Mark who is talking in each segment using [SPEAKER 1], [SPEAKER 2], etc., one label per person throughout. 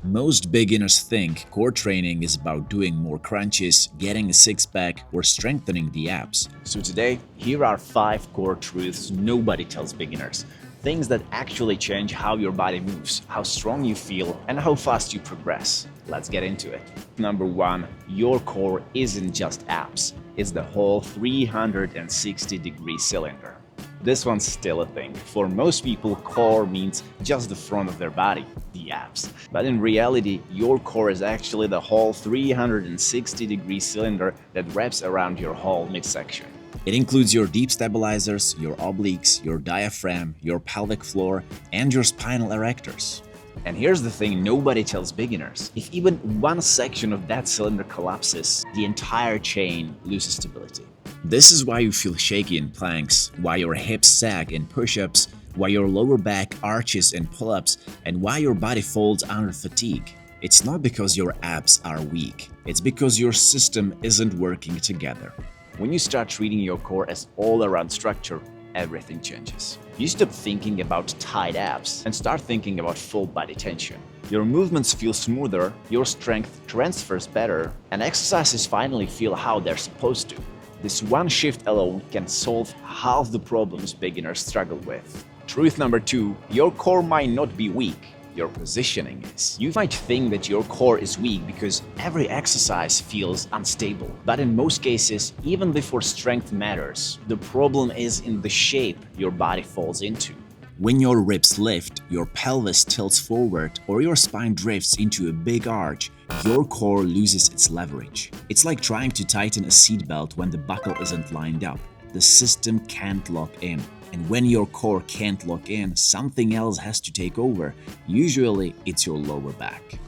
[SPEAKER 1] Most beginners think core training is about doing more crunches, getting a six-pack, or strengthening the abs.
[SPEAKER 2] So today, here are 5 core truths nobody tells beginners. Things that actually change how your body moves, how strong you feel, and how fast you progress. Let's get into it. Number 1. Your core isn't just abs. It's the whole 360-degree cylinder. This one's still a thing. For most people, core means just the front of their body, the abs. But in reality, your core is actually the whole 360-degree cylinder that wraps around your whole midsection.
[SPEAKER 1] It includes your deep stabilizers, your obliques, your diaphragm, your pelvic floor, and your spinal erectors.
[SPEAKER 2] And here's the thing nobody tells beginners. If even one section of that cylinder collapses, the entire chain loses stability.
[SPEAKER 1] This is why you feel shaky in planks, why your hips sag in push-ups, why your lower back arches in pull-ups, and why your body folds under fatigue. It's not because your abs are weak, it's because your system isn't working together.
[SPEAKER 2] When you start treating your core as all-around structure, everything changes. You stop thinking about tight abs and start thinking about full body tension. Your movements feel smoother, your strength transfers better, and exercises finally feel how they're supposed to. This one shift alone can solve half the problems beginners struggle with. Truth number 2, your core might not be weak. Your positioning is. You might think that your core is weak because every exercise feels unstable. But in most cases, even before strength matters, the problem is in the shape your body falls into.
[SPEAKER 1] When your ribs lift, your pelvis tilts forward, or your spine drifts into a big arch, your core loses its leverage. It's like trying to tighten a seatbelt when the buckle isn't lined up. The system can't lock in. And when your core can't lock in, something else has to take over. Usually, it's your lower back.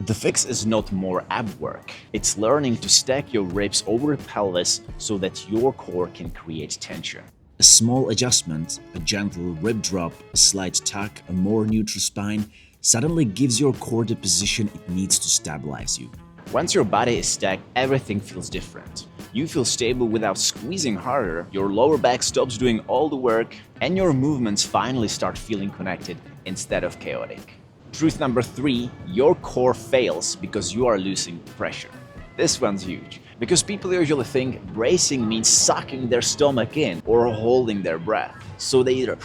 [SPEAKER 2] The fix is not more ab work. It's learning to stack your ribs over the pelvis so that your core can create tension.
[SPEAKER 1] A small adjustment, a gentle rib drop, a slight tuck, a more neutral spine, suddenly gives your core the position it needs to stabilize you.
[SPEAKER 2] Once your body is stacked, everything feels different. You feel stable without squeezing harder, your lower back stops doing all the work, and your movements finally start feeling connected instead of chaotic. Truth number 3, your core fails because you are losing pressure. This one's huge, because people usually think bracing means sucking their stomach in or holding their breath. So they either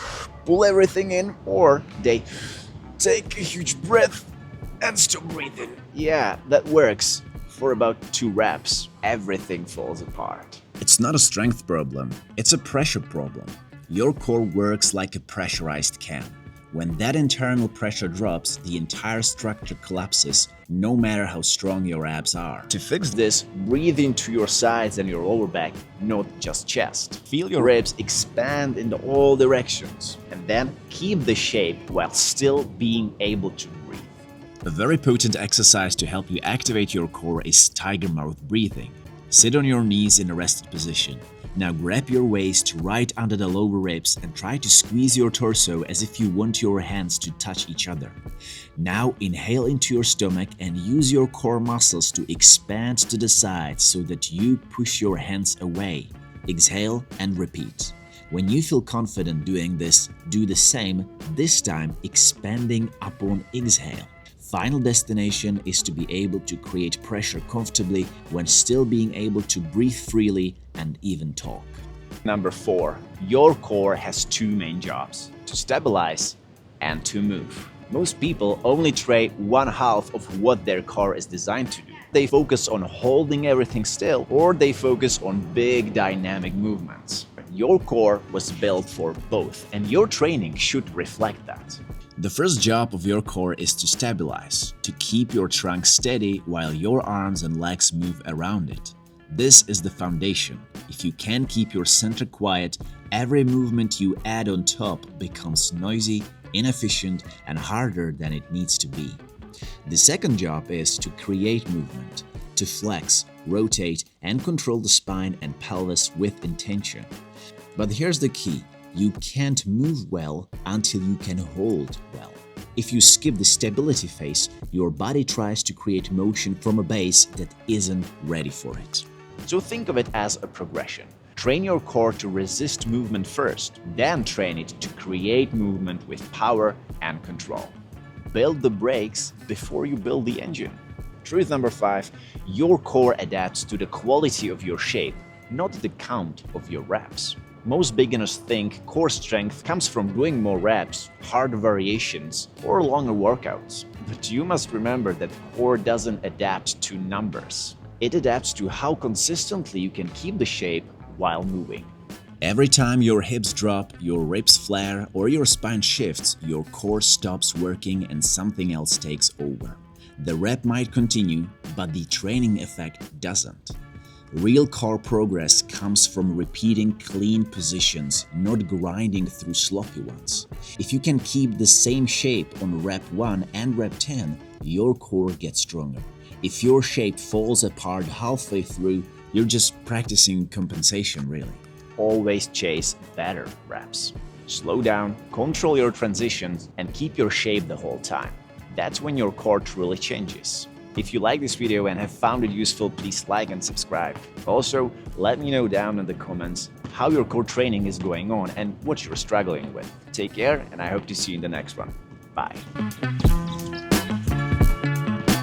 [SPEAKER 2] pull everything in or they take a huge breath and stop breathing. Yeah, that works. For about 2 reps, everything falls apart.
[SPEAKER 1] It's not a strength problem, it's a pressure problem. Your core works like a pressurized can. When that internal pressure drops, the entire structure collapses, no matter how strong your abs are.
[SPEAKER 2] To fix this, breathe into your sides and your lower back, not just chest. Feel your ribs expand in all directions, and then keep the shape while still being able to breathe.
[SPEAKER 1] A very potent exercise to help you activate your core is tiger mouth breathing. Sit on your knees in a rested position. Now grab your waist right under the lower ribs and try to squeeze your torso as if you want your hands to touch each other. Now inhale into your stomach and use your core muscles to expand to the sides so that you push your hands away. Exhale and repeat. When you feel confident doing this, do the same, this time expanding upon exhale. Final destination is to be able to create pressure comfortably when still being able to breathe freely and even talk.
[SPEAKER 2] Number 4, your core has 2 main jobs: to stabilize and to move. Most people only train one half of what their core is designed to do. They focus on holding everything still, or they focus on big dynamic movements. Your core was built for both, and your training should reflect that.
[SPEAKER 1] The first job of your core is to stabilize, to keep your trunk steady while your arms and legs move around it. This is the foundation. If you can keep your center quiet, every movement you add on top becomes noisy, inefficient, and harder than it needs to be. The second job is to create movement, to flex, rotate, and control the spine and pelvis with intention. But here's the key. You can't move well until you can hold well. If you skip the stability phase, your body tries to create motion from a base that isn't ready for it.
[SPEAKER 2] So think of it as a progression. Train your core to resist movement first, then train it to create movement with power and control. build the brakes before you build the engine. Truth number 5, your core adapts to the quality of your shape, not the count of your reps. Most beginners think core strength comes from doing more reps, harder variations, or longer workouts. But you must remember that core doesn't adapt to numbers. It adapts to how consistently you can keep the shape while moving.
[SPEAKER 1] Every time your hips drop, your ribs flare, or your spine shifts, your core stops working and something else takes over. The rep might continue, but the training effect doesn't. Real core progress comes from repeating clean positions, not grinding through sloppy ones. If you can keep the same shape on rep 1 and rep 10, your core gets stronger. If your shape falls apart halfway through, you're just practicing compensation, really.
[SPEAKER 2] Always chase better reps. Slow down, control your transitions, and keep your shape the whole time. That's when your core truly changes. If you like this video and have found it useful, please like and subscribe. Also, let me know down in the comments how your core training is going on and what you're struggling with. Take care, and I hope to see you in the next one. Bye.